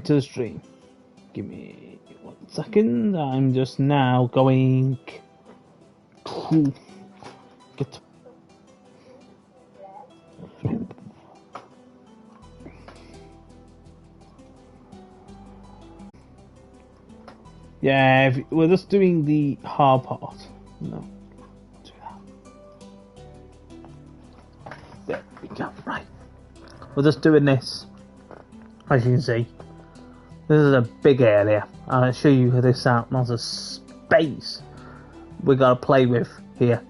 to the stream. Give me 1 second. I'm just now going to get. Yeah, we're just doing the hard part. No. Do that. There we go. Right. We're just doing this. As you can see, this is a big area. I'll show you this out. Not a space we gotta play with here.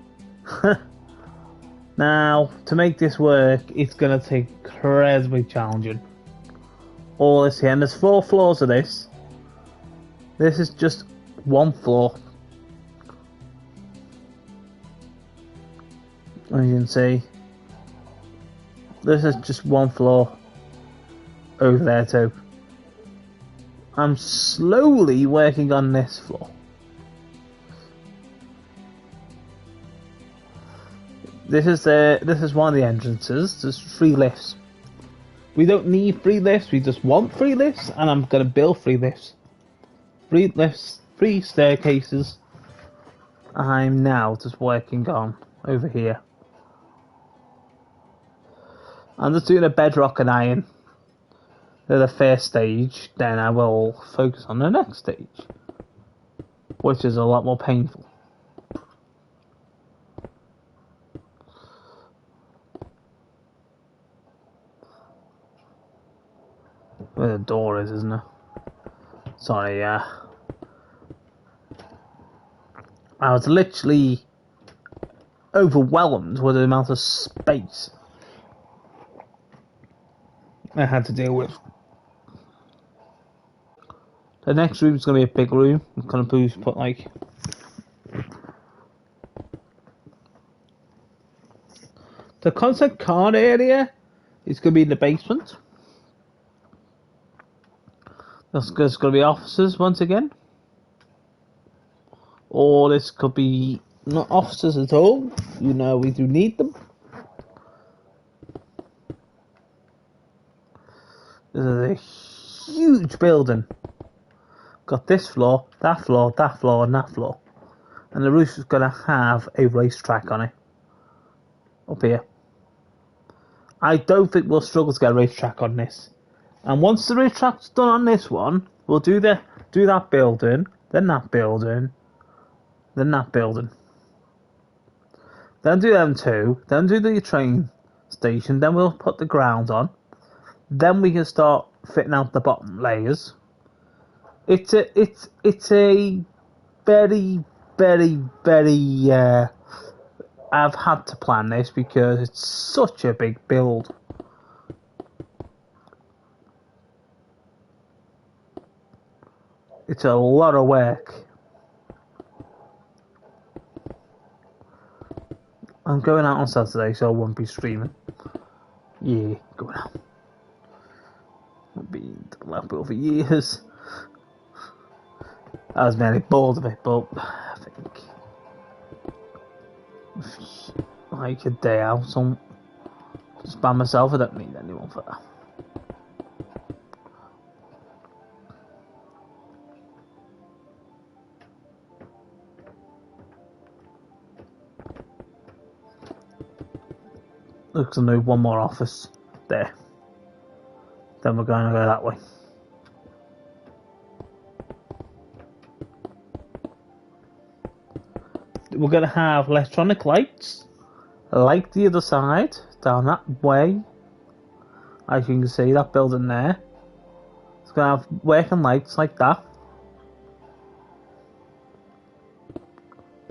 Now, to make this work, it's gonna take incredibly challenging. All this here, and there's 4 floors of this. This is just 1 floor. As you can see, this is just 1 floor over there too. I'm slowly working on this floor. This is one of the entrances. There's 3 lifts. We don't need 3 lifts, we just want 3 lifts, and I'm gonna build 3 lifts. 3 lifts, 3 staircases. I'm now just working on over here. I'm just doing a bedrock and iron. They're the first stage, then I will focus on the next stage, which is a lot more painful. Where the door is, isn't it? Sorry, I was literally overwhelmed with the amount of space I had to deal with. The next room is going to be a big room. I'm going to put like the concept card area is going to be in the basement. There's going to be officers once again, or this could be not officers at all. You know, we do need them. This is a huge building. Got this floor, that floor, that floor, and that floor. And the roof is going to have a racetrack on it. Up here. I don't think we'll struggle to get a racetrack on this. And once the racetrack's done on this one, we'll do that building, then that building, then that building. Then do them 2, then do the train station, then we'll put the ground on. Then we can start fitting out the bottom layers. It's a very, very, very, I've had to plan this because it's such a big build. It's a lot of work. I'm going out on Saturday, so I won't be streaming. Yeah, going out. I've been to Blackpool for years. I was mainly bored of it, but I think like a day out, just by myself. I don't need anyone for that. Looks like I need 1 more office there. Then we're going to go that way. We're going to have electronic lights, like the other side, down that way. As you can see, that building there. It's going to have working lights like that.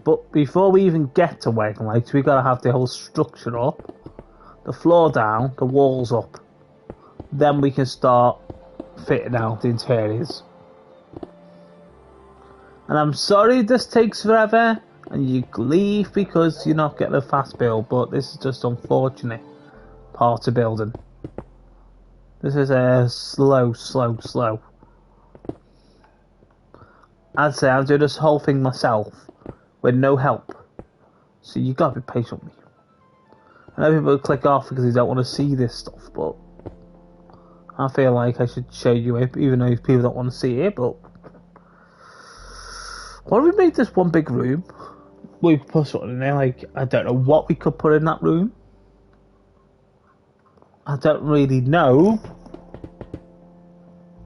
But before we even get to working lights, we've got to have the whole structure up, the floor down, the walls up. Then we can start fitting out the interiors. And I'm sorry this takes forever and you leave because you're not getting a fast build, but this is just unfortunate part of building. This is a slow. I'd say I'm doing this whole thing myself with no help, so you gotta be patient with me. I know people click off because they don't want to see this stuff, but I feel like I should show you it, even though people don't want to see it, but... What if we made this one big room? We could put something in there, like, I don't know what we could put in that room. I don't really know.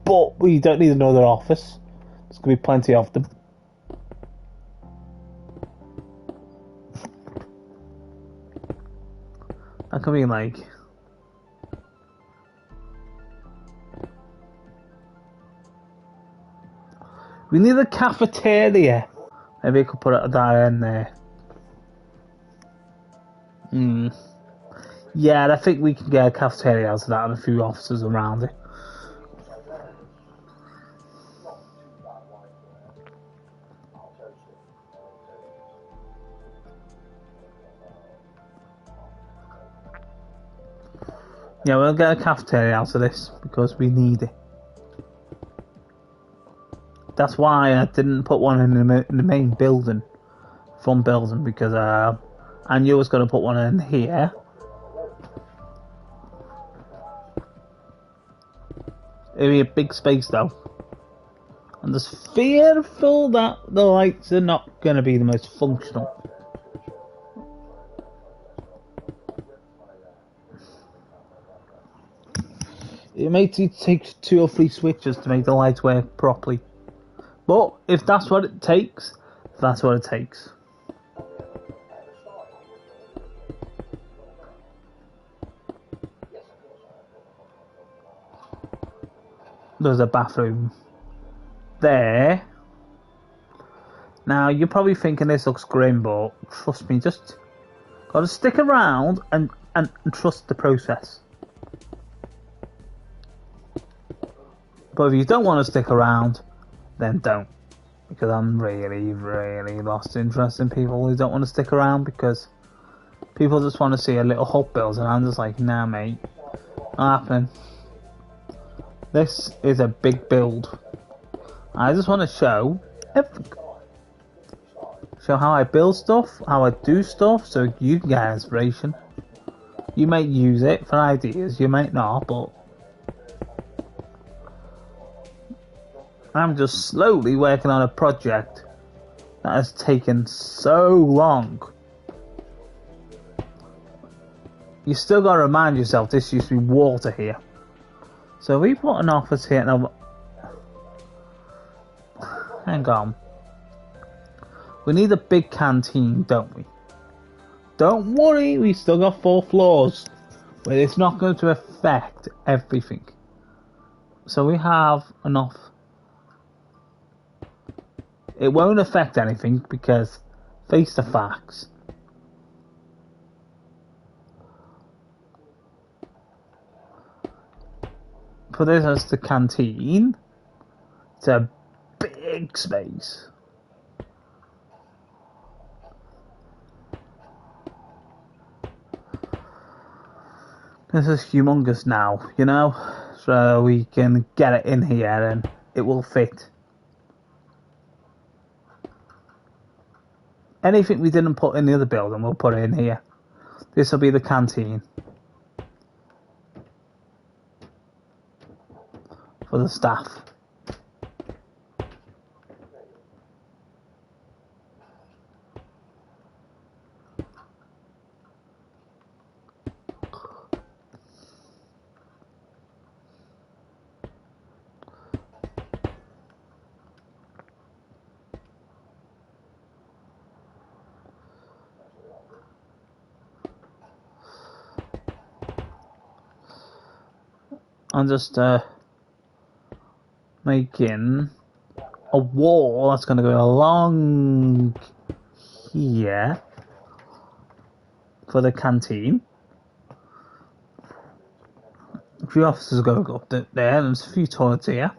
But we don't need another office. There's going to be plenty of them. That could be like... We need a cafeteria. Maybe I could put it at that end there. Yeah, I think we can get a cafeteria out of that and a few offices around it. Yeah, we'll get a cafeteria out of this because we need it. That's why I didn't put one in the main building, front building, because I knew I was going to put one in here. It'll be a big space though. I'm just fearful that the lights are not going to be the most functional. It may take 2 or 3 switches to make the lights work properly. But if that's what it takes, that's what it takes. There's a bathroom there. Now, you're probably thinking this looks grim, but trust me, just gotta stick around and trust the process. But if you don't want to stick around, then don't. Because I'm really lost interest in people who don't want to stick around, because people just want to see a little hut built, and I'm just like, nah mate, not happening. This is a big build. I just want to show everything. Show how I build stuff, how I do stuff, so you can get inspiration. You might use it for ideas, you might not, but I'm just slowly working on a project that has taken so long. You still got to remind yourself this used to be water here. So we put an office here now. Hang on. We need a big canteen, don't we? Don't worry, we still got 4 floors. But it's not going to affect everything. So we have enough. It won't affect anything because, face the facts. For this as the canteen, it's a big space. This is humongous now, you know? So we can get it in here and it will fit. Anything we didn't put in the other building, we'll put it in here. This will be the canteen. For the staff. I'm just making a wall that's going to go along here for the canteen. A few officers are going to go up there, and there's a few toilets here.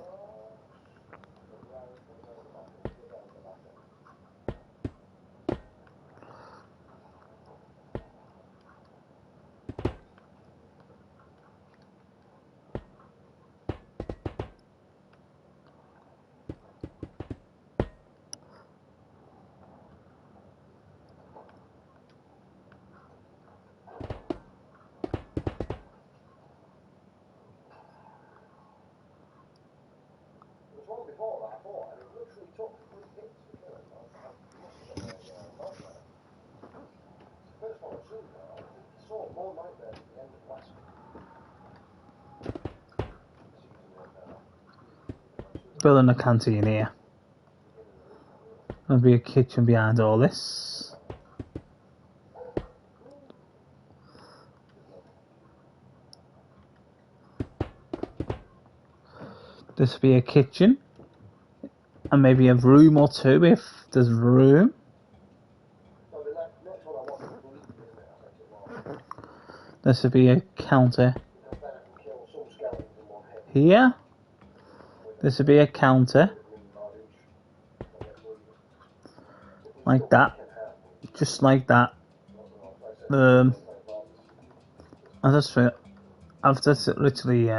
Building a canteen here. There'll be a kitchen behind all this. This will be a kitchen. And maybe a room or two if there's room. This will be a counter here. This will be a counter. Like that. Just like that. I've just literally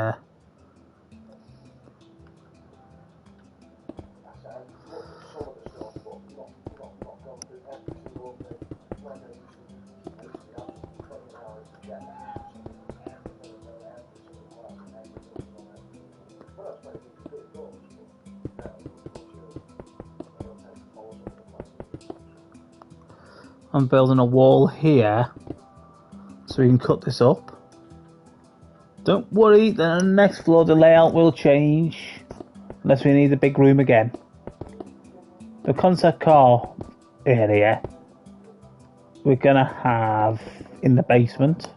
I'm building a wall here so we can cut this up. Don't worry, the next floor the layout will change unless we need a big room again. The concept car area we're gonna have in the basement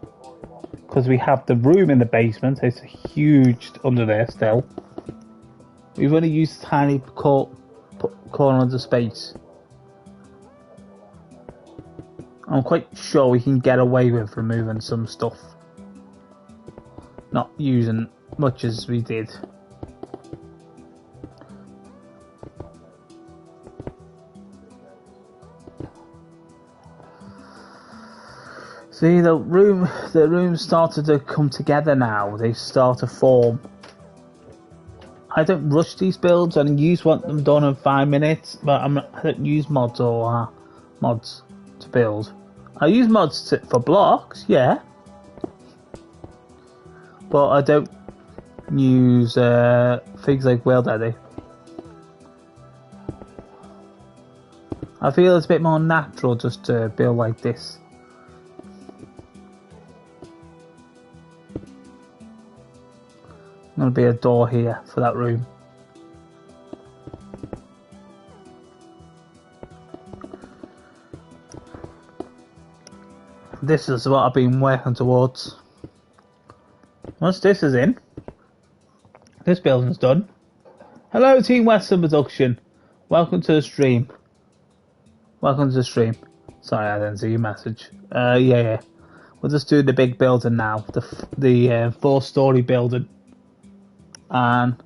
because we have the room in the basement. It's huge under there still. We've only used a tiny corner of the space. I'm quite sure we can get away with removing some stuff. Not using much as we did. See, the rooms started to come together now. They start to form. I don't rush these builds. I use them done in 5 minutes, but I don't use mods or mods to build. I use mods for blocks, yeah, but I don't use things like WorldEdit. I feel it's a bit more natural just to build like this. There'll be a door here for that room. This is what I've been working towards. Once this is in, this building's done. Hello Team Western Production. Welcome to the stream. Welcome to the stream. Sorry, I didn't see your message. Yeah. We'll just do the big building now. The 4-story building. And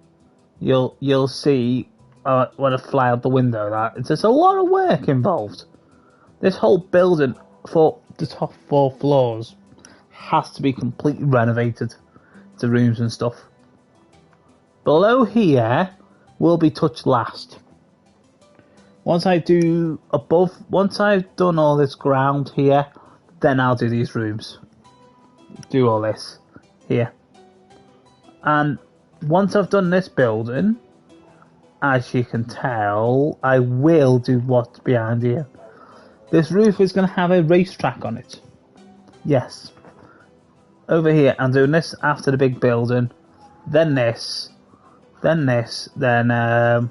you'll see when I fly out the window that there's a lot of work involved. This whole building for the top 4 floors has to be completely renovated, the rooms and stuff. Below here will be touched last. Once I've done all this ground here, then I'll do these rooms. Do all this here. And once I've done this building, as you can tell, I will do what's behind here. This roof is going to have a racetrack on it. Yes. Over here, I'm doing this after the big building. Then this. Then this. Then the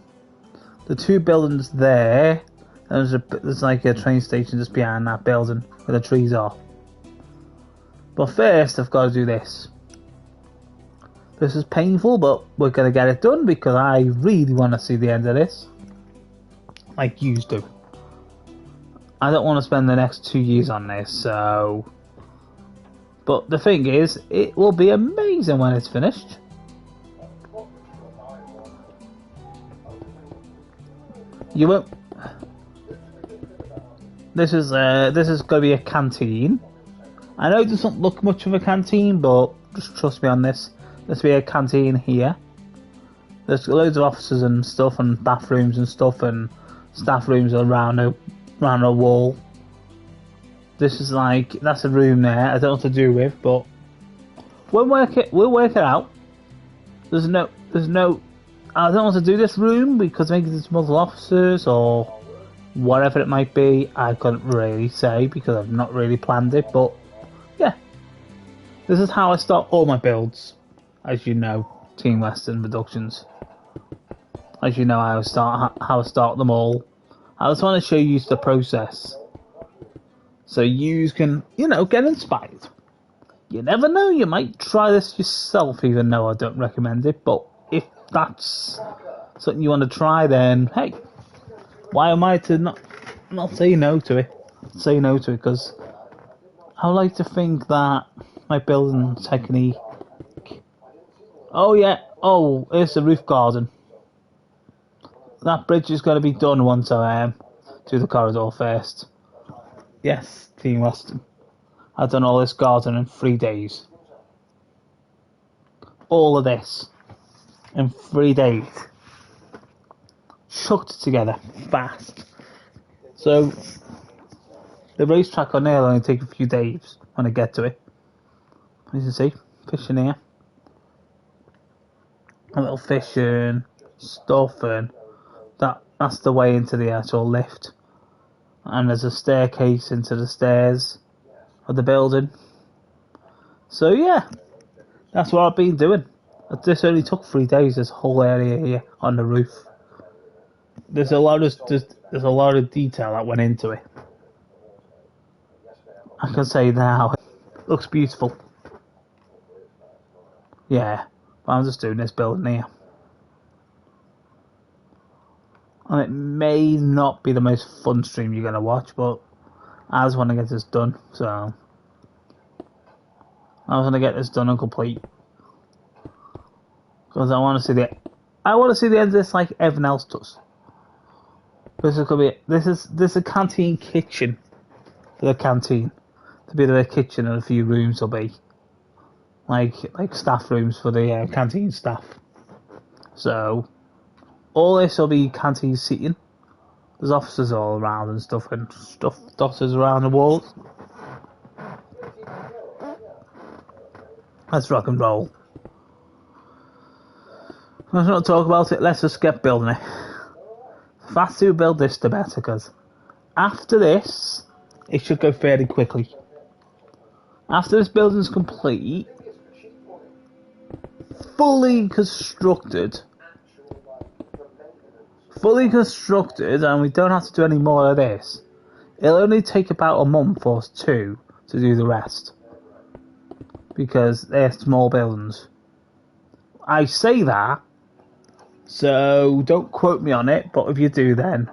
2 buildings there. There's like a train station just behind that building where the trees are. But first, I've got to do this. This is painful, but we're going to get it done because I really want to see the end of this. Like yous do. I don't want to spend the next 2 years on this, so... But the thing is, it will be amazing when it's finished. You won't... This is going to be a canteen. I know it doesn't look much of a canteen, but just trust me on this. This will be a canteen here. There's loads of offices and stuff, and bathrooms and stuff, and staff rooms around a wall. This is like, that's a room there. I don't know what to do with, but we'll work it out. There's no I don't want to do this room because maybe there's multiple officers or whatever it might be. I couldn't really say because I've not really planned it, but yeah. This is how I start all my builds, as you know, Team Western Productions. As you know, how I start them all. I just want to show you the process, so you can, get inspired. You never know, you might try this yourself, even though I don't recommend it. But if that's something you want to try, then hey, why am I to not say no to it? Say no to it because I like to think that my building technique. Oh yeah, here's the roof garden. That bridge is going to be done once I do the corridor first. Yes, Team Western. I've done all this garden in 3 days. All of this in 3 days. Chucked together fast. So the racetrack on there will only take a few days when I get to it. As you can see, fishing here. A little fishing stuff, and that's the way into the actual lift. And there's a staircase into the stairs of the building. So yeah, that's what I've been doing. This only took 3 days, this whole area here on the roof. There's a lot of detail that went into it. I can say now, it looks beautiful. Yeah, but I'm just doing this building here. And it may not be the most fun stream you're going to watch, but I just want to get this done, so I want to get this done and complete. Because I want to see the end of this like everyone else does. This is a canteen kitchen for the canteen. To be the kitchen and a few rooms will be. Like staff rooms for the canteen staff. So all this will be canteen seating. There's officers all around and stuff dotted around the walls. Let's rock and roll. Let's not talk about it, let's just get building it. The faster you build this, the better, because after this, it should go fairly quickly. After this building's complete, fully constructed, and we don't have to do any more of this, it'll only take about a month or two to do the rest. Because they're small buildings. I say that, so don't quote me on it, but if you do then.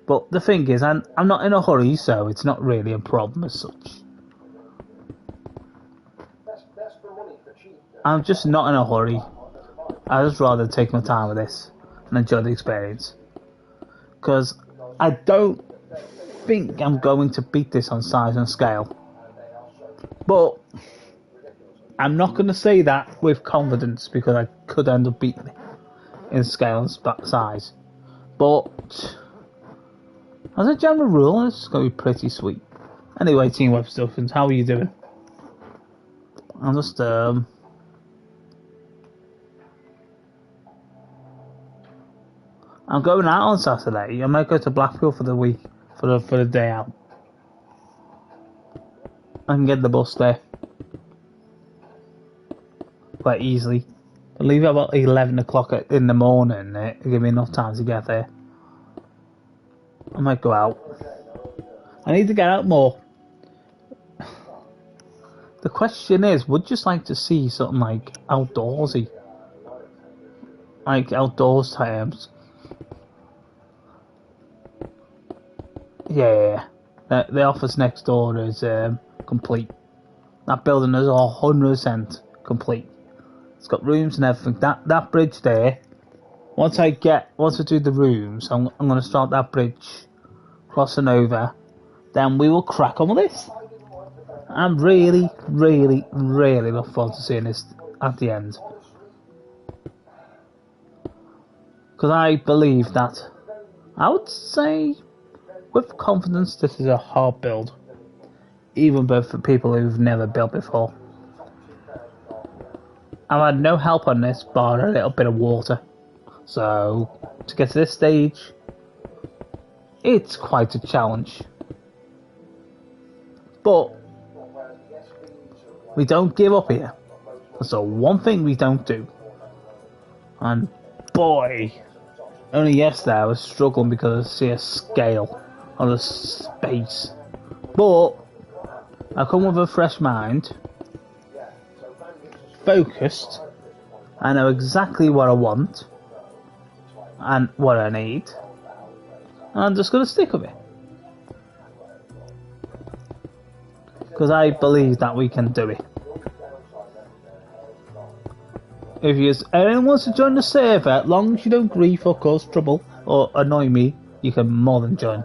But the thing is, I'm not in a hurry, so it's not really a problem as such. I'm just not in a hurry. I'd just rather take my time with this and enjoy the experience. Because I don't think I'm going to beat this on size and scale. But I'm not going to say that with confidence because I could end up beating it in scale and size. But as a general rule, it's going to be pretty sweet. Anyway, Team Web Stuffins, how are you doing? I'm just I'm going out on Saturday. I might go to Blackpool for the week, for the day out. I can get the bus there quite easily. I leave at about 11 o'clock in the morning. It'll give me enough time to get there. I might go out. I need to get out more. The question is, would you just like to see something like outdoorsy? Like outdoors times. Yeah. The office next door is complete. That building is 100% complete. It's got rooms and everything. That bridge there. Once I do the rooms, I'm going to start that bridge crossing over. Then we will crack on with this. I'm really, really, really looking forward to seeing this at the end. Because I believe that, I would say, with confidence, this is a hard build. Even for people who've never built before. I've had no help on this bar a little bit of water. So, to get to this stage, it's quite a challenge. But we don't give up here. That's the one thing we don't do. And boy, only yesterday I was struggling because of the sheer scale of the space. But I come with a fresh mind, focused. I know exactly what I want and what I need, and I'm just going to stick with it. Because I believe that we can do it. If anyone wants to join the server, as long as you don't grief or cause trouble or annoy me, you can more than join.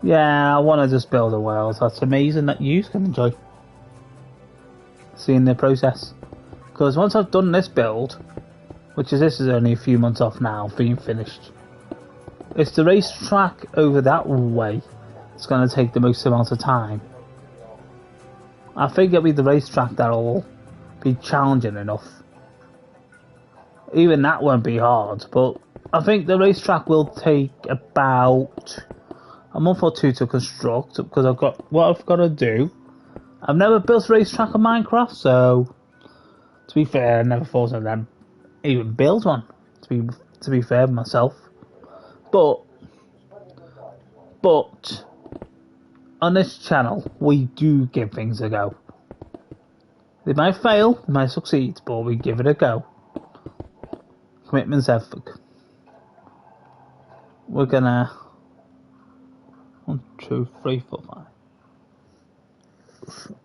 Yeah, I want to just build a world. That's amazing that you can enjoy seeing the process. Because once I've done this build, this is only a few months off now, being finished. It's the racetrack over that way. It's going to take the most amount of time. I think it'll be the racetrack that'll be challenging enough. Even that won't be hard, but I think the racetrack will take about a month or two to construct, because I've got what I've got to do. I've never built a racetrack on Minecraft, so to be fair, I never thought of them even build one. To be fair myself, but on this channel we do give things a go. They might fail, they might succeed, but we give it a go. Commitment's everything. We're gonna 1, 2, 3, 4, 5.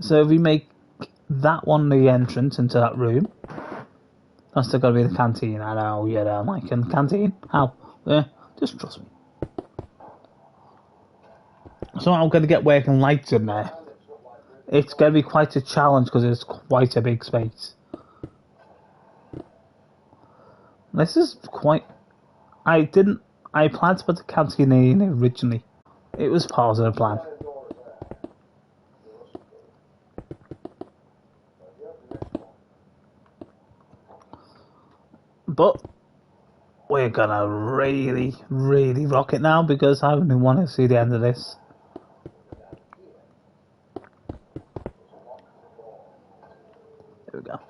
So if we make that one the entrance into that room, that's still gotta be the canteen. I know, yeah, I'm like, canteen? How? Yeah, just trust me. So I'm gonna get working lights in there. It's gonna be quite a challenge because it's quite a big space. This is quite. I planned to put the canteen in originally. It was part of the plan. But we're gonna really, really rock it now because I really want to see the end of this. There we go.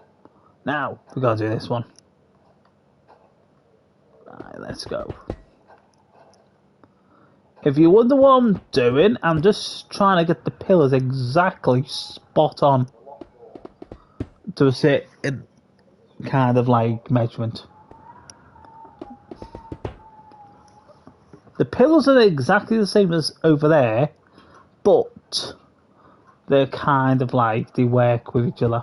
Now we gotta do this one. Right, let's go. If you wonder what I'm doing, I'm just trying to get the pillars exactly spot on to sit in kind of like measurement. The pillars are exactly the same as over there, but they're kind of like they work with each other.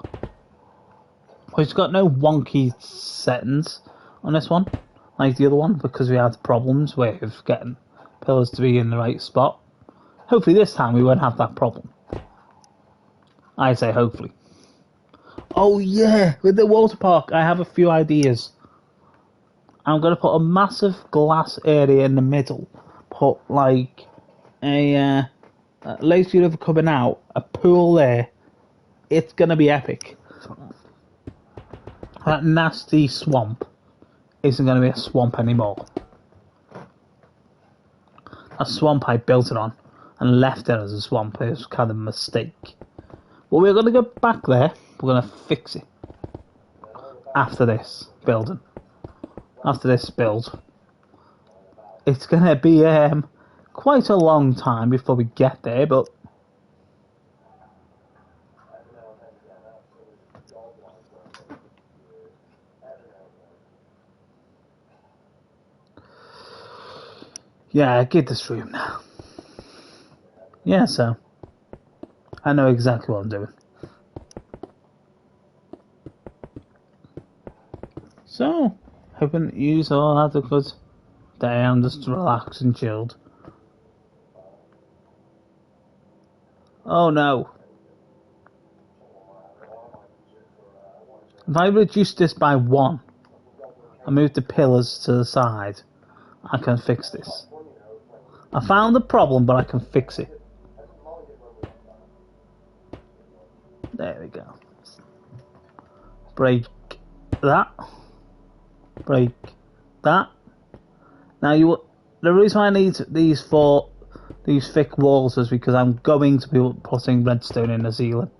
We've got no wonky settings on this one like the other one because we had problems with getting pillars to be in the right spot. Hopefully this time we won't have that problem. I say hopefully. Oh yeah, with the water park I have a few ideas. I'm going to put a massive glass area in the middle. Put like a lazy river coming out, a pool there. It's going to be epic. That nasty swamp isn't going to be a swamp anymore. A swamp I built it on and left it as a swamp. It was kind of a mistake. But we're going to go back there. We're going to fix it after this building. After this build, it's going to be quite a long time before we get there, but yeah, get this room now. Yeah, so I know exactly what I'm doing. So, hoping you all had a good day. I'm just relaxed and chilled. Oh no. If I reduce this by 1 and move the pillars to the side, I can fix this. I found the problem, but I can fix it. There we go. Break that. Break that. Now the reason why I need these thick walls is because I'm going to be putting redstone in the ceiling.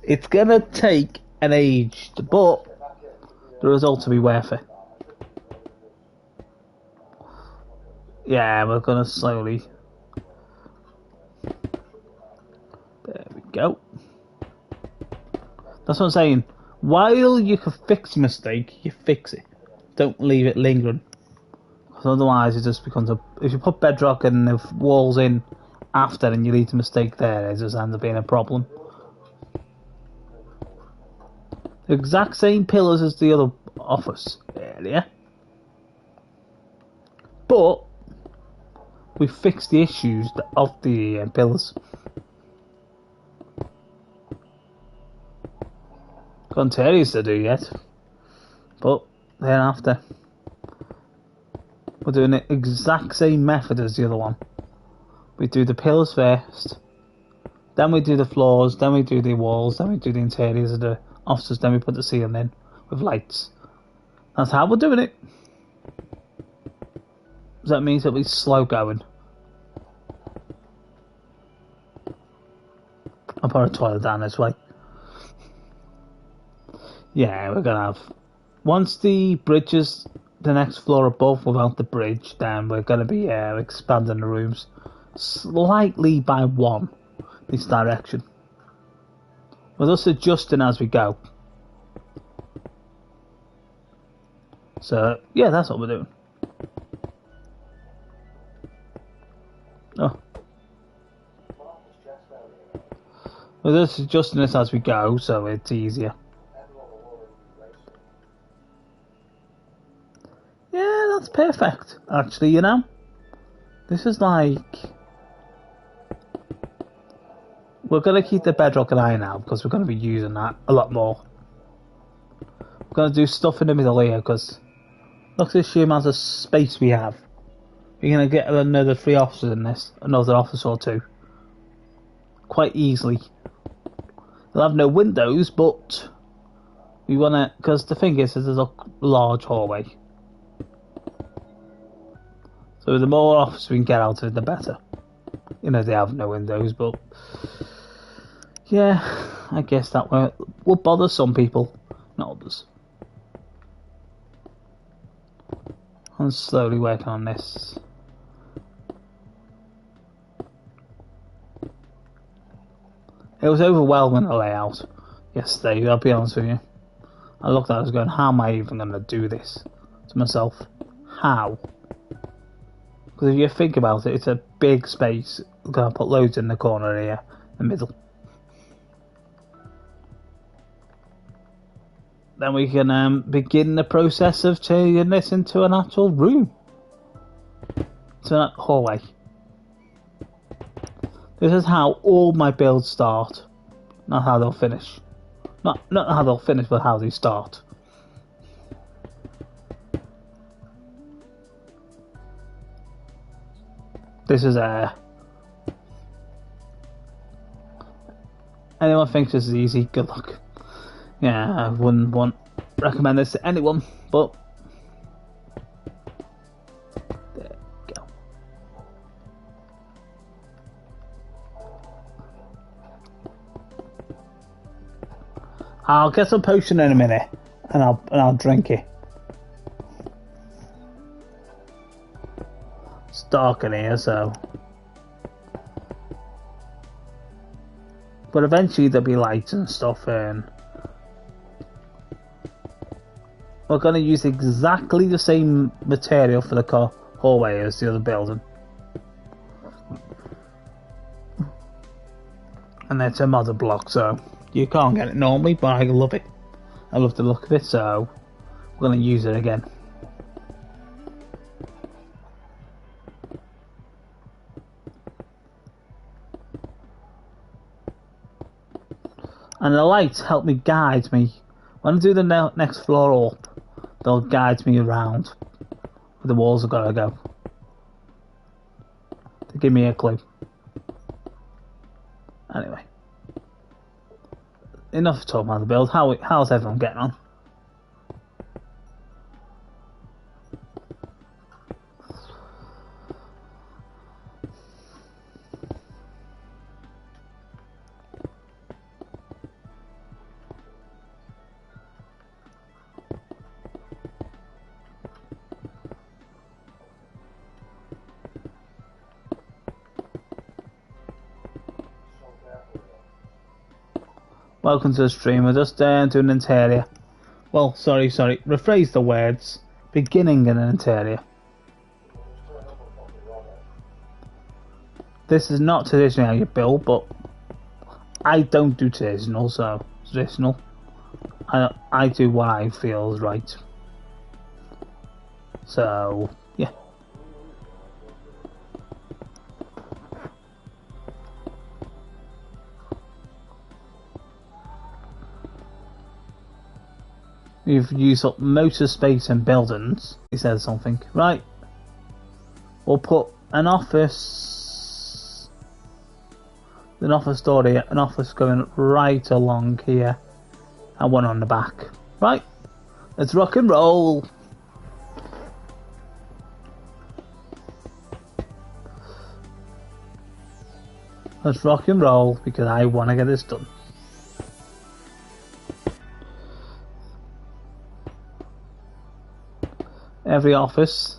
It's gonna take an age, but the result will be worth it. Yeah, we're gonna slowly. There we go. That's what I'm saying. While you can fix a mistake, you fix it. Don't leave it lingering. Because otherwise it just becomes a... If you put bedrock and the walls in after and you leave the mistake there, it just ends up being a problem. The exact same pillars as the other office area. But we fixed the issues of the pillars. Got areas to do yet, but then after we're doing the exact same method as the other one. We do the pillars first, then we do the floors, then we do the walls, then we do the interiors of the offices, then we put the ceiling in with lights. That's how we're doing it. So that means it'll be slow going. I'll put a toilet down this way. Yeah, we're gonna have... Once the bridge is the next floor above without the bridge, then we're gonna be expanding the rooms slightly by 1 this direction. We're just adjusting as we go. So, yeah, that's what we're doing. Oh. We're just adjusting this as we go, so it's easier. Yeah, that's perfect. Actually, you know, this is like... We're going to keep the bedrock and iron out because we're going to be using that a lot more. We're going to do stuff in the middle here because look at this sheer amount of space we have. We're going to get another 3 officers in this, another officer or 2. Quite easily. They'll have no windows, but we want to... Because the thing is, there's a large hallway. So the more officers we can get out of it, the better. You know, they have no windows, but... Yeah, I guess that will bother some people, not others. I'm slowly working on this. It was overwhelming, the layout yesterday, I'll be honest with you. I looked at it, I was going, how am I even going to do this to myself? How? Because if you think about it, it's a big space. I'm going to put loads in the corner here, in the middle. Then we can begin the process of turning this into an actual room. It's a hallway. This is how all my builds start. Not how they'll finish. Not how they'll finish, but how they start. This is anyone thinks this is easy, good luck. Yeah, I wouldn't recommend this to anyone, but there we go. I'll get some potion in a minute, and I'll drink it. It's dark in here, so. But eventually there'll be lights and stuff, and we're going to use exactly the same material for the hallway as the other building. And it's a modern block, so you can't get it normally, but I love it. I love the look of it, so we're going to use it again. And the lights help me guide me. When I do the next floor up, they'll guide me around where the walls have got to go. To give me a clue. Anyway. Enough talking about the build. How's everyone getting on? Welcome to the stream. We're just doing an interior. Well, sorry. Rephrase the words. Beginning an interior. This is not traditionally how you build, but I don't do traditional, so traditional. I do what I feel is right. So, yeah. We've used up most of space in buildings. He says something. Right. We'll put an office. An office story, an office going right along here. And one on the back. Right. Let's rock and roll. Let's rock and roll because I want to get this done. Every office.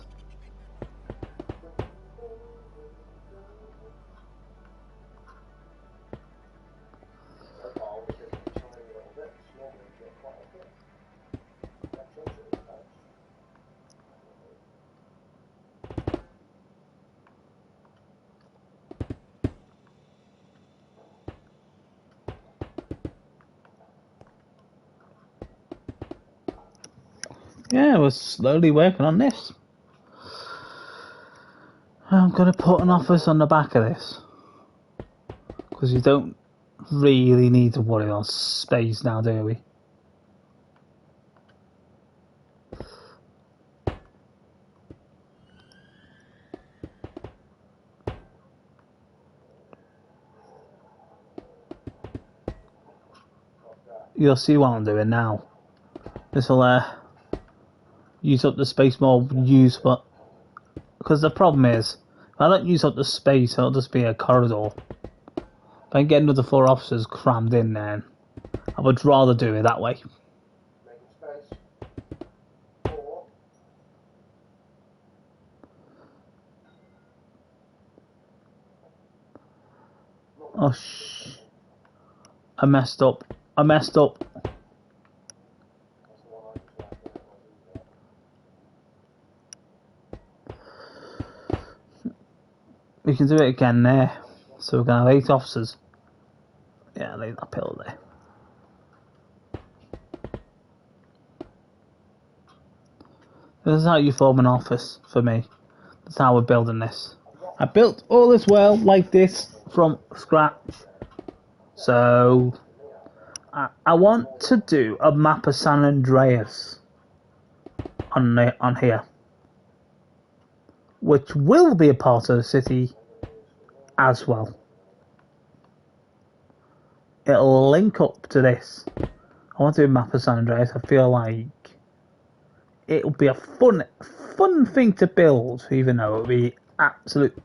Yeah, we're slowly working on this. I'm going to put an office on the back of this. Because you don't really need to worry on space now, do we? You'll see what I'm doing now. This will use up the space more but because the problem is if I don't use up the space, it'll just be a corridor. If I can get another 4 officers crammed in, then I would rather do it that way. Oh I messed up. We can do it again there. So we're going to have 8 officers. Yeah, leave that pillar there. This is how you form an office for me. That's how we're building this. I built all this world like this from scratch. So I want to do a map of San Andreas on here, which will be a part of the city as well. It'll link up to this. I want to do a map of San Andreas. I feel like it'll be a fun thing to build, even though it'll be absolute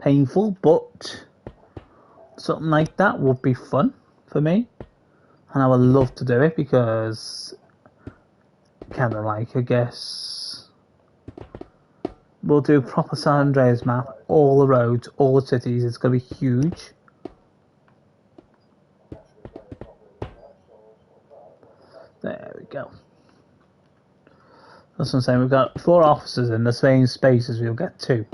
painful, but something like that would be fun for me. And I would love to do it because kind of like, I guess, we'll do a proper San Andreas map, all the roads, all the cities. It's going to be huge. There we go. That's what I'm saying. We've got 4 officers in the same space as we'll get 2.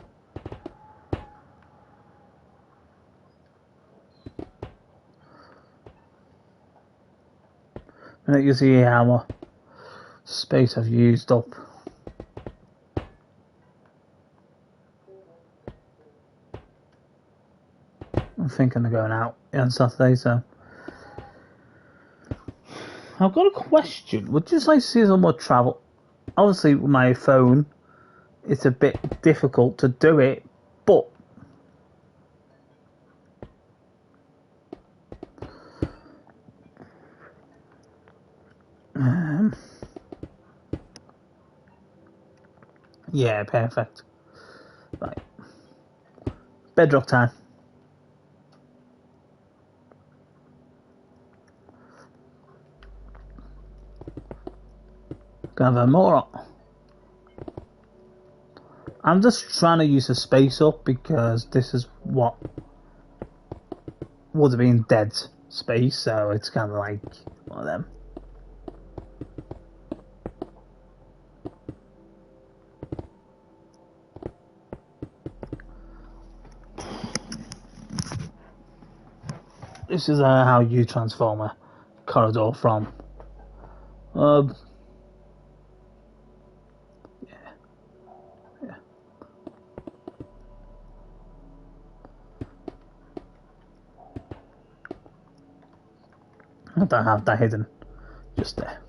And you see how much space I've used up. I'm thinking of going out on Saturday, so I've got a question. Would you just like to see some more travel? Obviously, with my phone, it's a bit difficult to do it, but yeah, perfect. Right, bedrock time. Gonna have more. I'm just trying to use the space up because this is what would have been dead space, so it's kind of like one of them. This is how you transform a corridor from. Yeah. I don't have that hidden. Just there.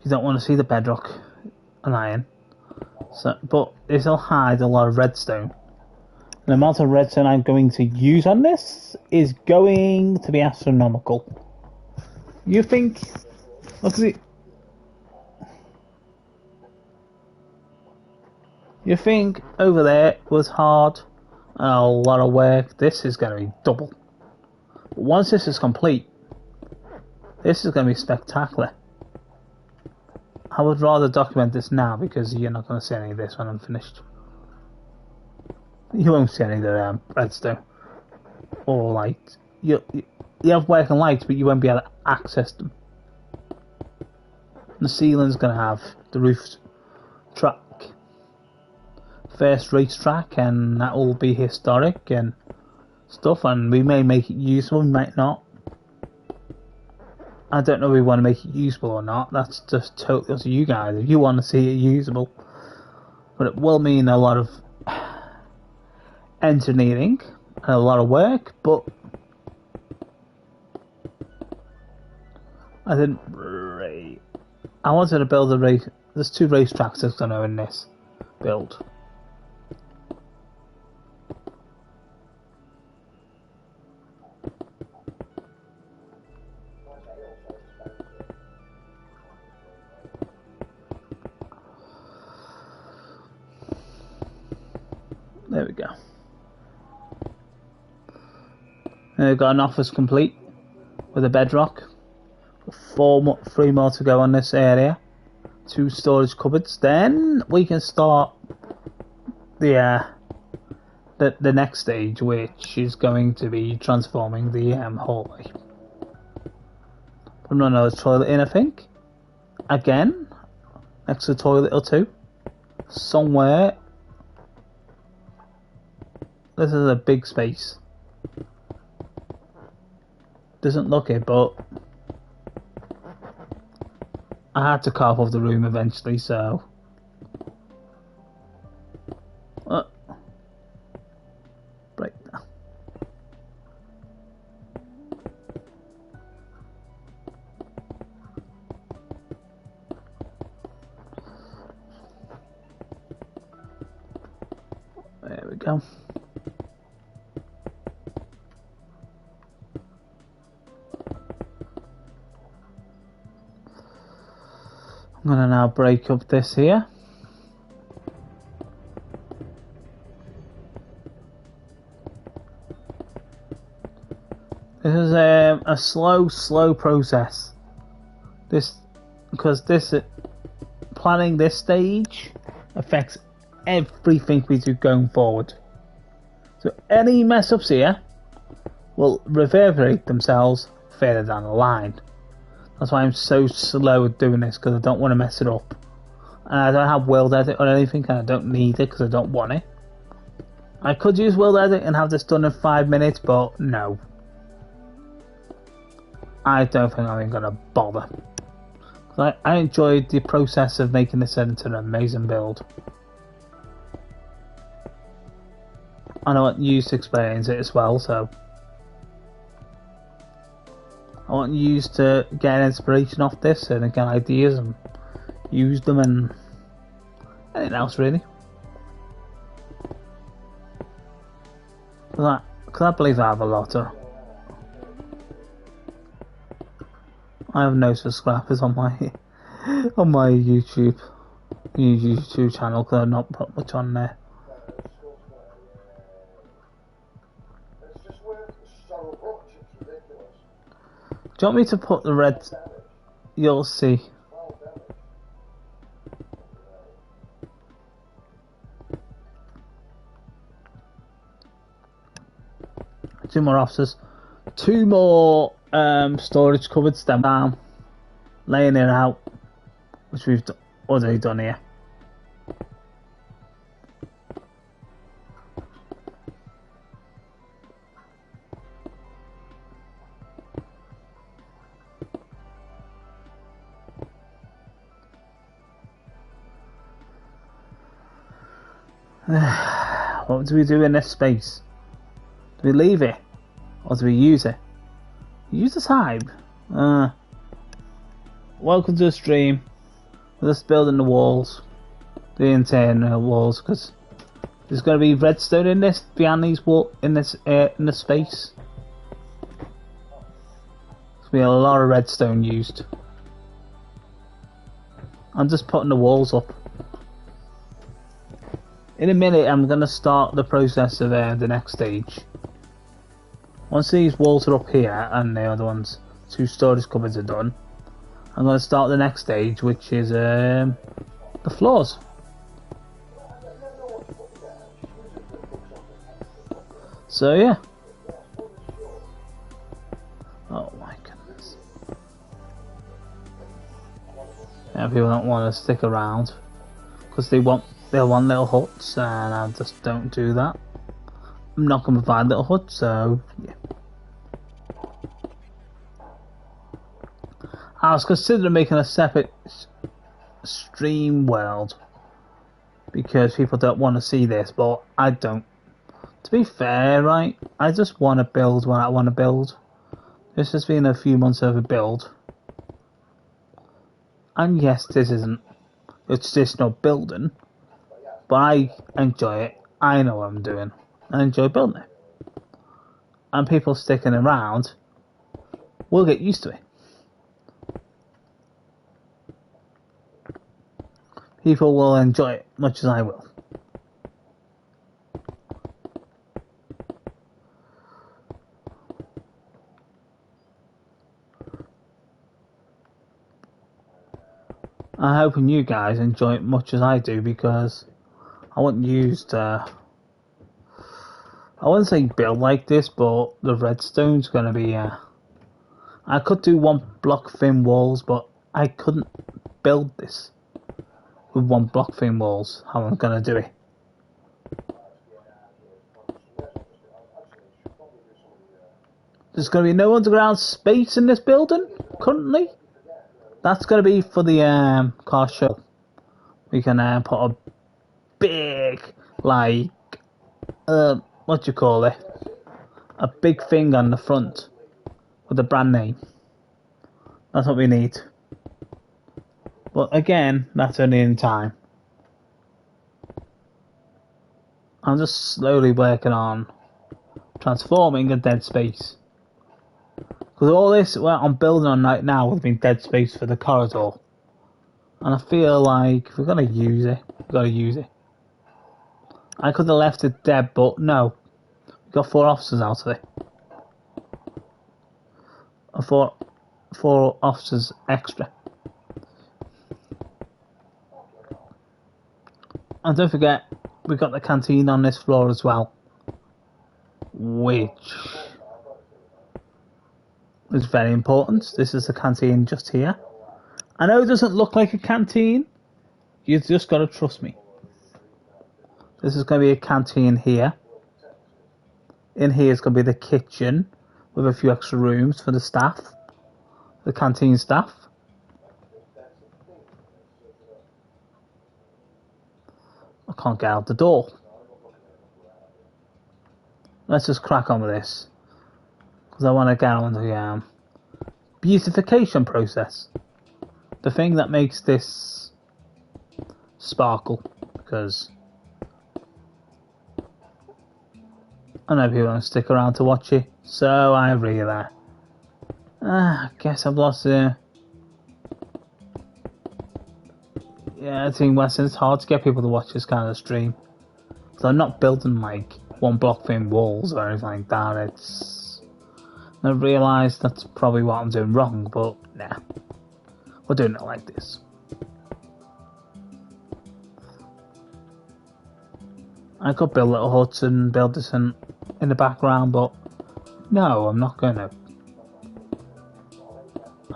You don't want to see the bedrock and iron. So, but it'll hide a lot of redstone. The amount of redstone I'm going to use on this is going to be astronomical. You think? Look at it. You think over there was hard and a lot of work? This is going to be double. But once this is complete, this is going to be spectacular. I would rather document this now because you're not going to see any of this when I'm finished. You won't see any of the redstone or light. You have working lights, but you won't be able to access them. The ceiling's going to have the roof track, first race track, and that will be historic and stuff. And we may make it usable, we might not. I don't know if we want to make it usable or not. That's just totally up to you guys. If you want to see it usable, but it will mean a lot of engineering and a lot of work. But I didn't. I wanted to build a race. There's 2 race tracks that's going to in this build. There we go. And we've got an office complete with a bedrock. 3 more to go on this area. 2 storage cupboards. Then we can start the next stage, which is going to be transforming the hallway. Put another toilet in, I think. Again, next to the toilet or 2. Somewhere. This is a big space. Doesn't look it, but I had to carve off the room eventually, so break that. There we go. I'm going to now break up this here. This is a slow process. Because planning this stage affects everything we do going forward. So any mess ups here will reverberate themselves further down the line. That's why I'm so slow at doing this, because I don't want to mess it up. And I don't have world edit or anything, and I don't need it because I don't want it. I could use world edit and have this done in 5 minutes, but no. I don't think I'm even going to bother. I enjoyed the process of making this into an amazing build. I know what you to explain it as well, so I want you to get inspiration off this and get ideas and use them and anything else really. Cause I believe I have a lot of. I have no subscribers on my YouTube channel because I've not put much on there. Do you want me to put the red? You'll see. Two more officers. Two more storage cupboards down. Laying it out. Which we've already done here. What do we do in this space? Do we leave it? Or do we use it? Use the time. Welcome to the stream. We're just building the walls. The internal walls, because there's going to be redstone in this, behind these in this space. There's going to be a lot of redstone used. I'm just putting the walls up. In a minute, I'm going to start the process of the next stage. Once these walls are up here and the other ones, 2 storage cupboards are done, I'm going to start the next stage, which is the floors. So yeah. Oh my goodness. Yeah, people don't want to stick around because they want little huts, and I just don't do that. I'm not going to provide little huts, so yeah. I was considering making a separate stream world because people don't want to see this, but I don't. To be fair, right, I just want to build what I want to build. This has been a few months of a build. And yes, this isn't a traditional building, but I enjoy it. I know what I'm doing. I enjoy building it. And people sticking around will get used to it. People will enjoy it much as I will. I'm hoping you guys enjoy it much as I do, because I wouldn't use I wouldn't say build like this, but the redstone's gonna be I could do 1 block thin walls, but I couldn't build this with 1 block thin walls. How I'm gonna do it? There's gonna be no underground space in this building currently. That's gonna be for the car show. We can put a big, like, what do you call it? A big thing on the front with the brand name. That's what we need. But again, that's only in time. I'm just slowly working on transforming a dead space. Because all this what I'm building on right now has been dead space for the corridor. And I feel like if we're going to use it, we've got to use it. I could have left it dead, but no. We got 4 officers out of it. Four officers extra. And don't forget, we've got the canteen on this floor as well. Which is very important. This is the canteen just here. I know it doesn't look like a canteen. You just got to trust me. This is going to be a canteen here. In here is going to be the kitchen with a few extra rooms for the staff. The canteen staff. I can't get out the door. Let's just crack on with this. Because I want to get on to beautification process. The thing that makes this sparkle, because I know people don't stick around to watch it, so I agree with that. I guess I've lost it. Yeah, I think Weston, it's hard to get people to watch this kind of stream. Because I'm not building like one block thin walls or anything like that. It's... I realise that's probably what I'm doing wrong, but nah. We're doing it like this. I could build little huts and build this in the background, but no, I'm not gonna.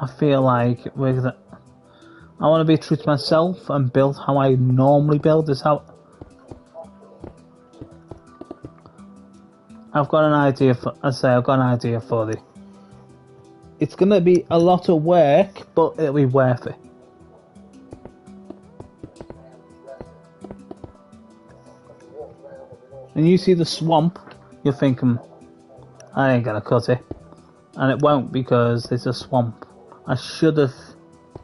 I feel like I want to be true to myself and build how I normally build this out. I've got an idea for the. It's gonna be a lot of work, but it'll be worth it. When you see the swamp, you're thinking, I ain't gonna cut it. And it won't, because there's a swamp. I should have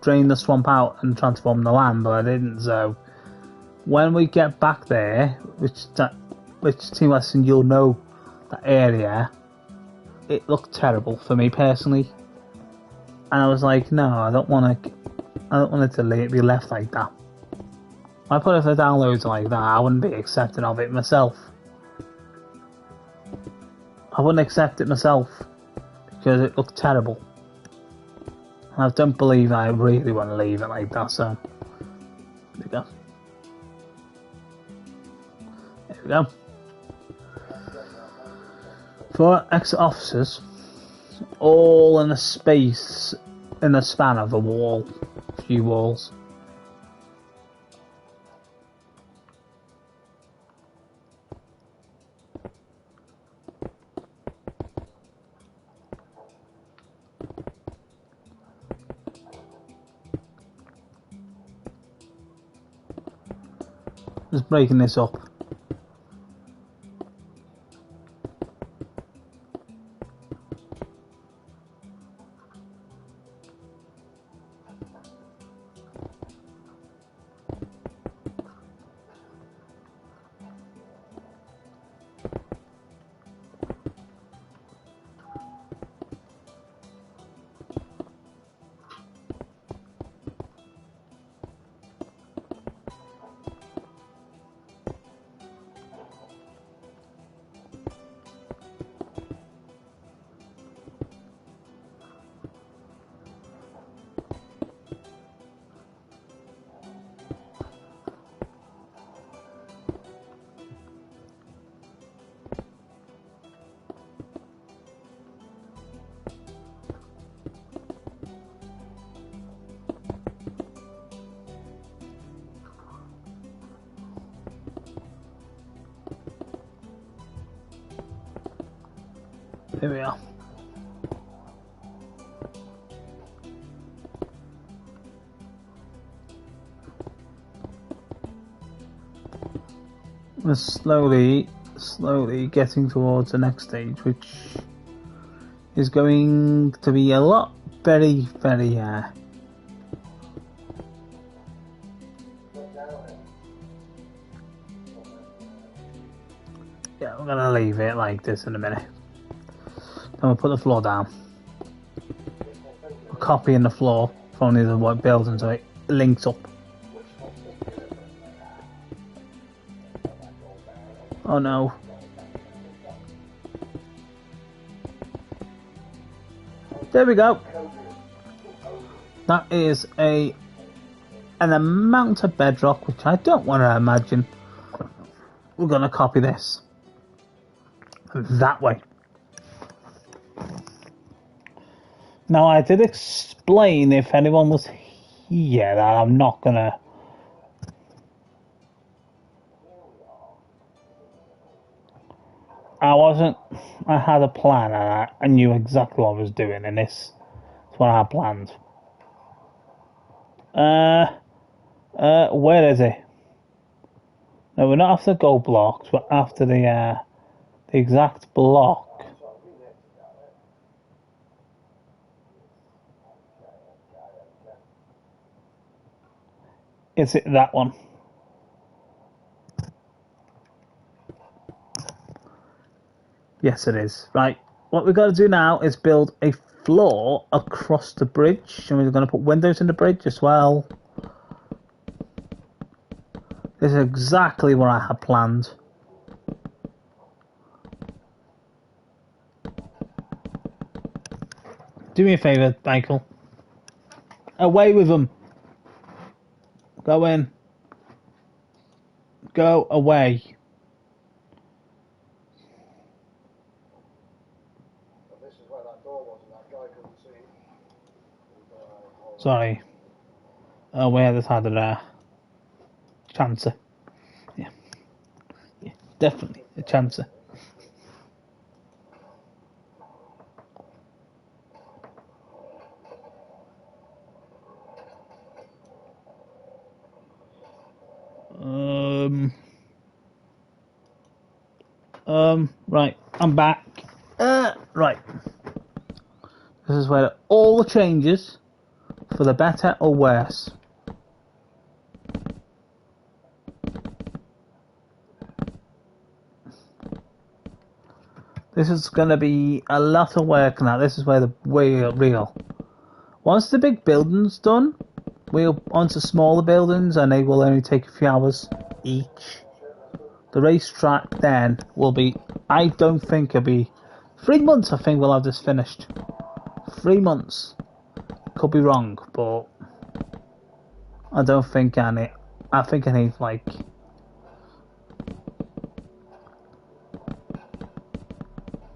drained the swamp out and transformed the land, but I didn't, so when we get back there, which Team Western, you'll know that area, it looked terrible for me personally. And I was like, no, I don't want it to be left like that. If I put it for downloads like that, I wouldn't be accepting of it myself. I wouldn't accept it myself, because it looked terrible. And I don't believe I really want to leave it like that, so there we go. There we go. 4 exit officers, all in a space, in the span of a few walls. Just breaking this up. Here we are. We're slowly getting towards the next stage, which is going to be a lot very yeah, we're gonna leave it like this in a minute. Then we'll put the floor down. We're copying the floor from the other building so it links up. Oh no. There we go. That is an amount of bedrock which I don't want to imagine. We're going to copy this that way. Now I did explain, if anyone was here, that I'm not going to... I had a plan and I knew exactly what I was doing, and this is what I had planned. Where is it? No, we're not after gold blocks, we're after the exact block. Is it that one? Yes, it is. Right. What we've got to do now is build a floor across the bridge, and we're going to put windows in the bridge as well. This is exactly what I had planned. Do me a favour, Michael. Away with them. Go in. Go away. This is where that door was, and that guy couldn't see. Sorry. Oh, we had had a chancer. Yeah. Yeah, definitely a chancer. Right, I'm back. Right. This is where all the changes, for the better or worse. This is going to be a lot of work now. This is where the real. Once the big building's done, we'll onto smaller buildings, and they will only take a few hours each. The racetrack then will be, I don't think it'll be 3 months. I think we'll have this finished. 3 months. Could be wrong, but I don't think I think I need like.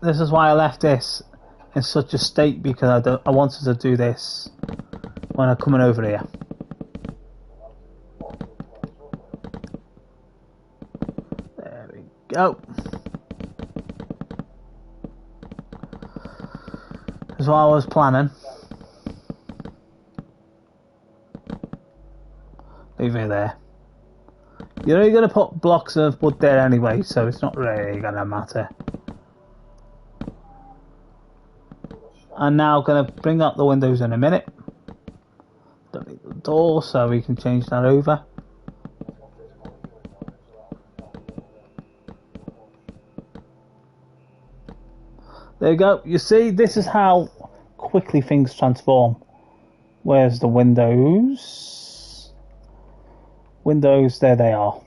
This is why I left this in such a state, because I wanted to do this when I'm coming over here. There we go. That's what I was planning. Leave it there. You're only going to put blocks of wood there anyway, so it's not really going to matter. I'm now going to bring up the windows in a minute. Don't need the door, so we can change that over. There you go. You see, this is how quickly things transform. Where's the windows? Windows, there they are.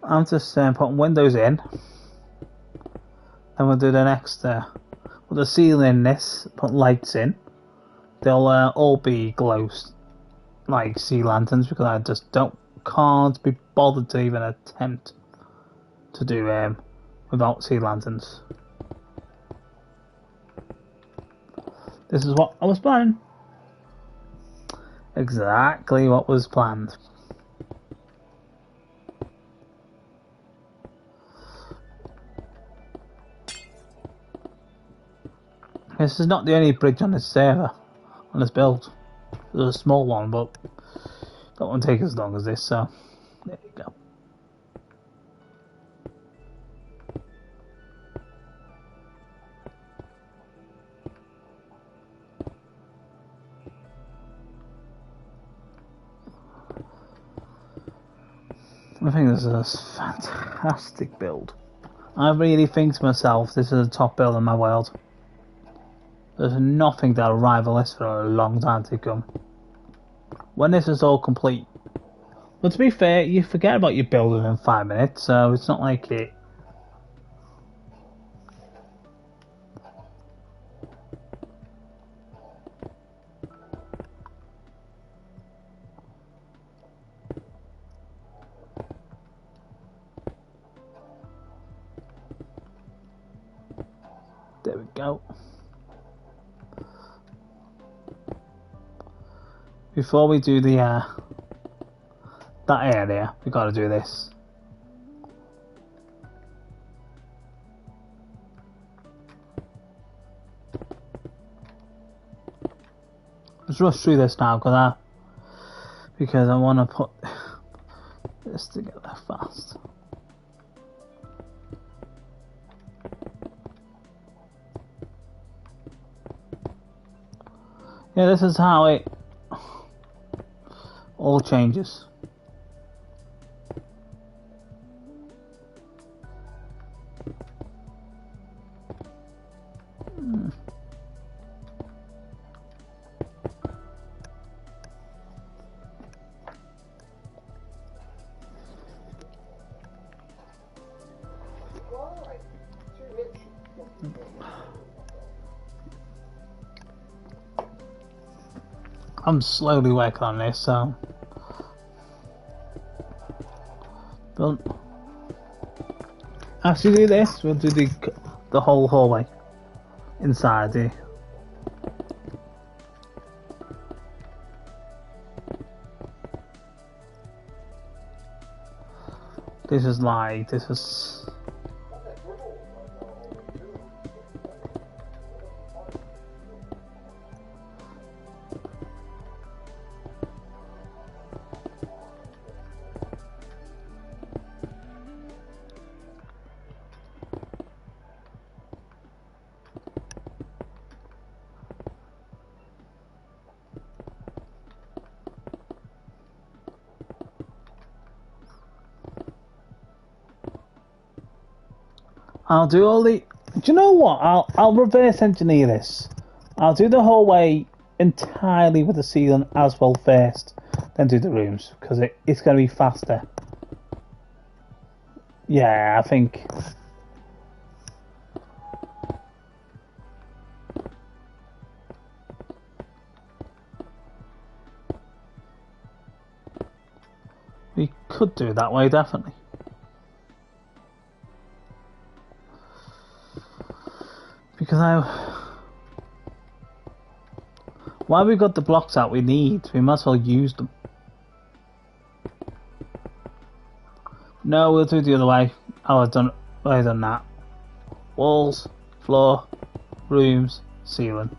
I'm just putting windows in. Then we'll do the next, put the ceiling in this, put lights in. They'll all be glows, like sea lanterns, because I just can't be bothered to even attempt to do without sea lanterns. This is what I was planning. Exactly what was planned. This is not the only bridge on this server, on this build. There's a small one, but that won't take as long as this, so there you go. I think this is a fantastic build. I really think to myself, this is the top build in my world. There's nothing that'll rival this for a long time to come. When this is all complete. But to be fair, you forget about your build within 5 minutes, so it's not like it. There we go. Before we do the that area, we got to do this. just rush through this now because I want to put this together fast. Yeah, this is how it all changes. Why? 2 hits. I'm slowly working on this, so. But after we do this, we'll do the whole hallway inside here. This is. I'll do all the. Do you know what? I'll reverse engineer this. I'll do the whole way entirely with the ceiling as well first, then do the rooms because it's going to be faster. Yeah, I think. We could do it that way, definitely. Because while we've got the blocks out we need, we might as well use them. No, we'll do it the other way. I've done that. Walls, floor, rooms, ceiling.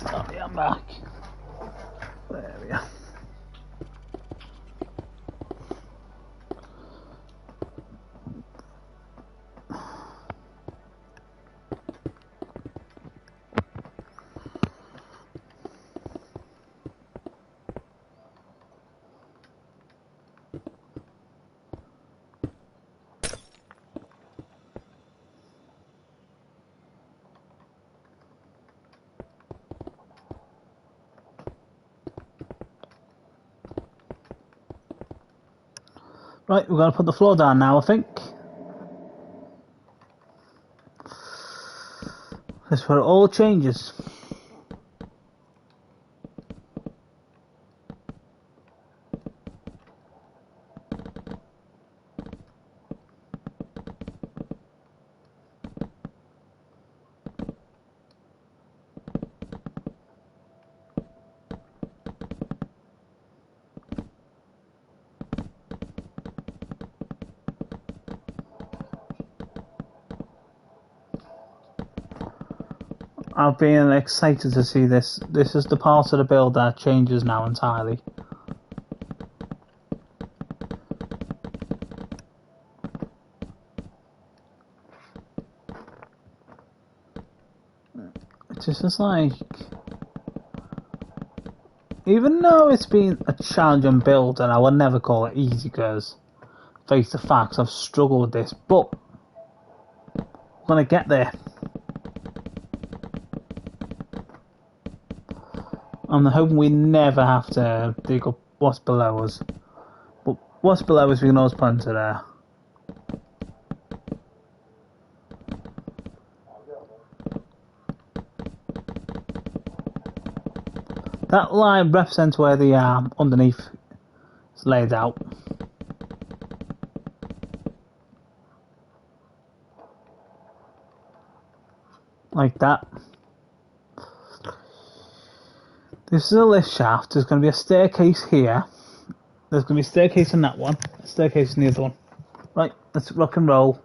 Sorry, I'm back. There we are. Right, we're going to put the floor down now, I think. That's where it all changes. I've been excited to see this. This is the part of the build that changes now entirely. It's just like, even though it's been a challenging build, and I would never call it easy because face the facts. I've struggled with this, but we're gonna get there. I'm hoping we never have to dig up what's below us. But what's below us we can always put into there. That line represents where the underneath is laid out. Like that. This is a lift shaft. There's going to be a staircase here. There's going to be a staircase in that one. A staircase in the other one. Right, let's rock and roll.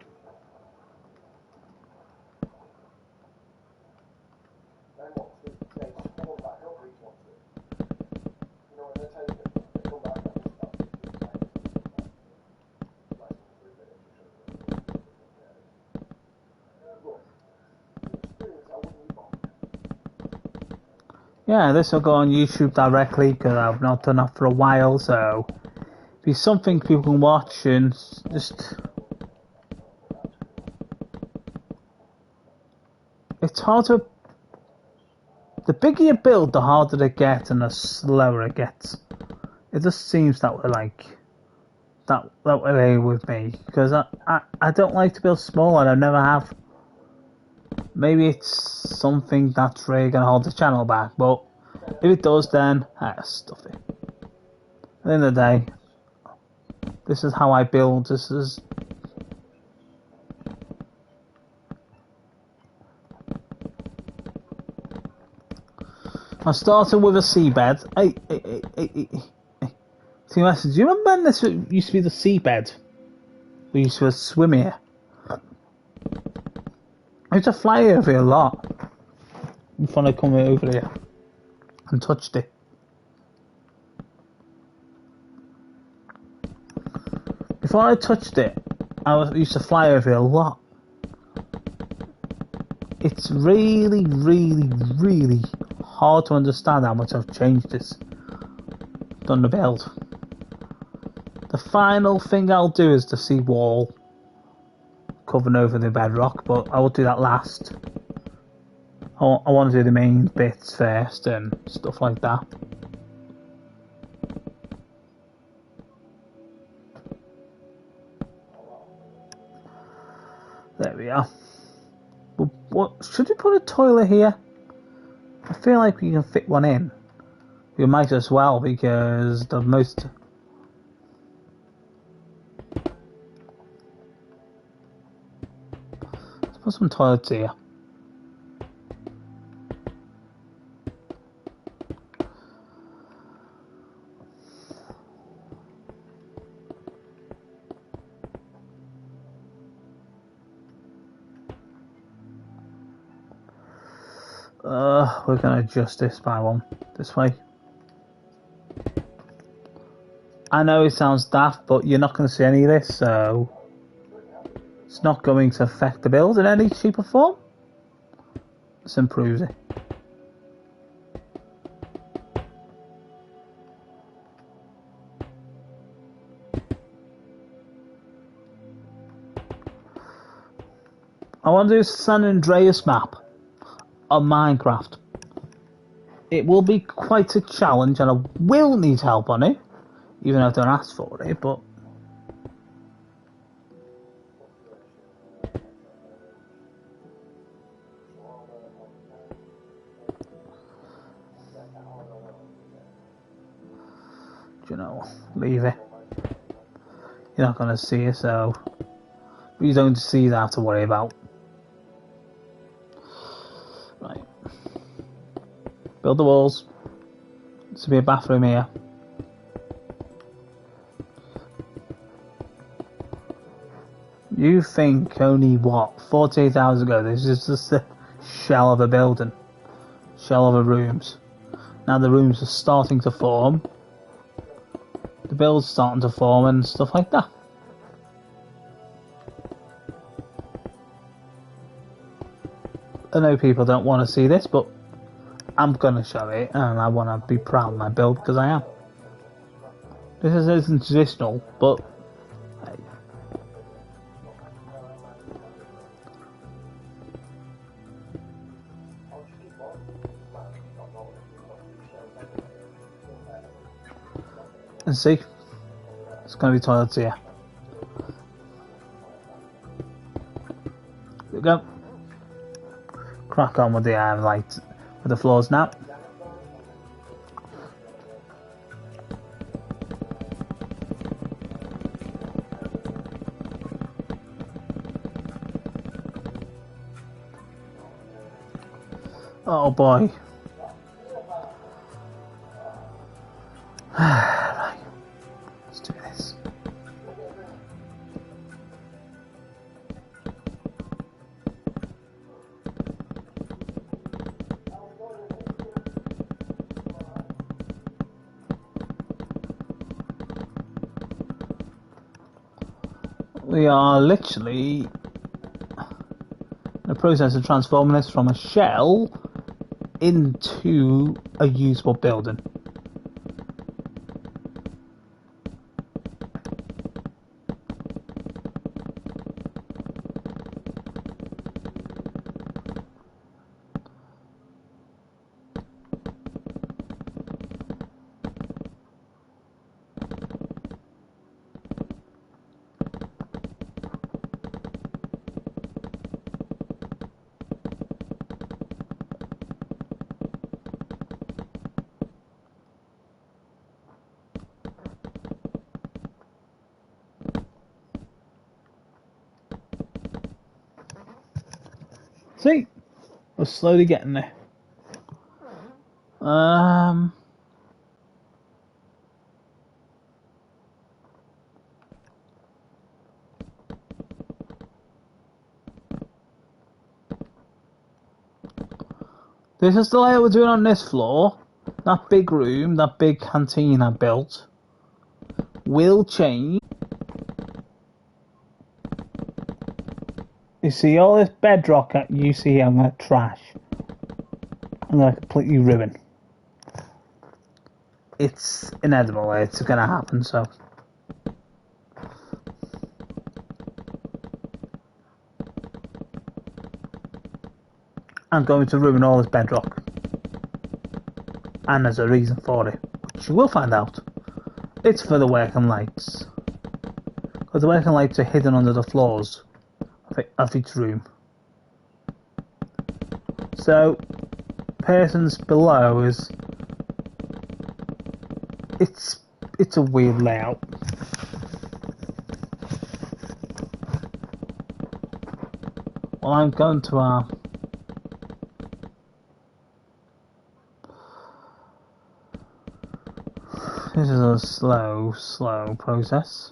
Yeah, this will go on YouTube directly because I've not done that for a while, so it'll be something people can watch and just... It's hard to... The bigger you build, the harder it gets and the slower it gets. It just seems that way, like... That way with me, because I don't like to build small and I never have. Maybe it's something that's really going to hold the channel back, but if it does, then stuff it. At the end of the day, this is how I build. This is... I started with a seabed. See, do you remember when this used to be the seabed? We used to swim here. I used to fly over here a lot before I come over here and touched it. Before I touched it, I used to fly over here a lot. It's really, really, really hard to understand how much I've changed this. Done the build. The final thing I'll do is the sea wall covering over the bedrock, but I will do that last. I want to do the main bits first and stuff like that. There we are. But what should we put a toilet here? I feel like we can fit one in. We might as well, because the most... Let's put some toilets here. We're going to adjust this by one, this way. I know it sounds daft, but you're not going to see any of this, so it's not going to affect the build in any shape or form. This improves it. I want to do a San Andreas map on Minecraft. It will be quite a challenge and I will need help on it, even though I don't ask for it, but you know, leave it. You're not going to see it, so you don't see that to worry about. Right. Build the walls. This will be a bathroom here. You think only what, 48 hours ago this is just a shell of a building, shell of a rooms. Now the rooms are starting to form, the build's starting to form and stuff like that. I know people don't want to see this, but I'm gonna show it and I want to be proud of my build because I am. This isn't traditional, but And see, it's going to be toilets here. There we go. Crack on with the lights, with the floors now. Oh boy. Right. Let's do this. We are literally in the process of transforming this from a shell into a usable building. See, we're slowly getting there. This is the layout we're doing on this floor. That big room, that big canteen I built, will change. You see all this bedrock that you see I'm going to trash. I'm going to completely ruin. It's inedible, it's going to happen, so. I'm going to ruin all this bedrock. And there's a reason for it, which you will find out. It's for the working lights. Because the working lights are hidden under the floors of each room. So, persons below is... It's a weird layout. Well, I'm going to this is a slow process.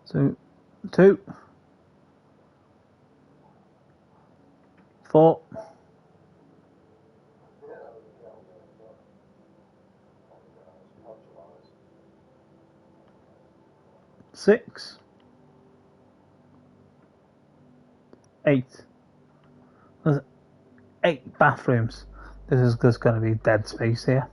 So, 2, 4, 6, 8. There's 8 bathrooms. This is just going to be dead space here.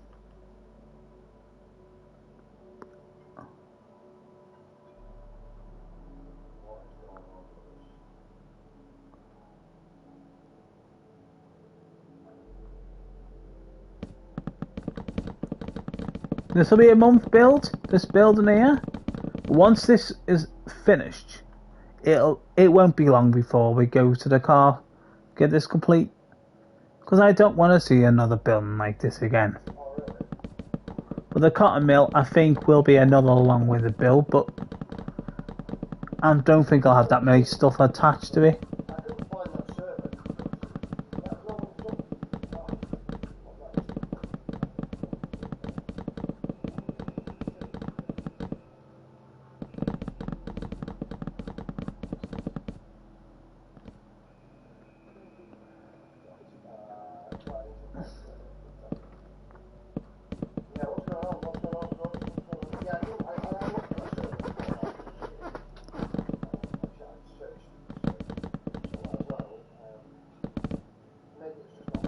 This will be a month build, this building here. Once this is finished, it won't be long before we go to the car, get this complete. Because I don't want to see another building like this again. But the cotton mill, I think, will be another long-winded build, but I don't think I'll have that many stuff attached to it. Yeah, what's going on? What's going on? Yeah, I looked at it. As well. Maybe it's just not.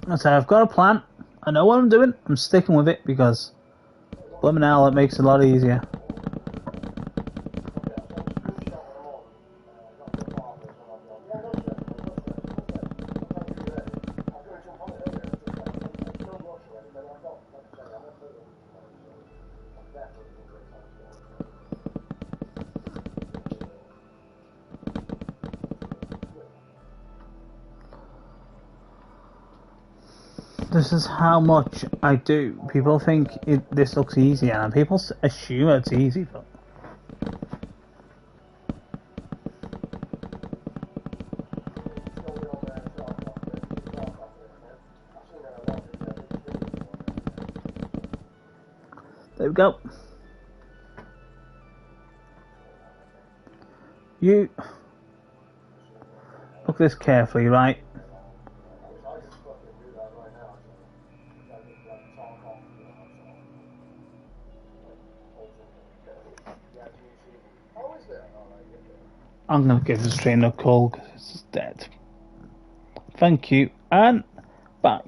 I say I've got a plan. I know what I'm doing. I'm sticking with it because blimmin' hell, it makes it a lot easier. This is how much I do. People think this looks easy, and people assume it's easy, but there we go. You look at this carefully, right? I'm gonna give this train a call because it's dead. Thank you, and bye.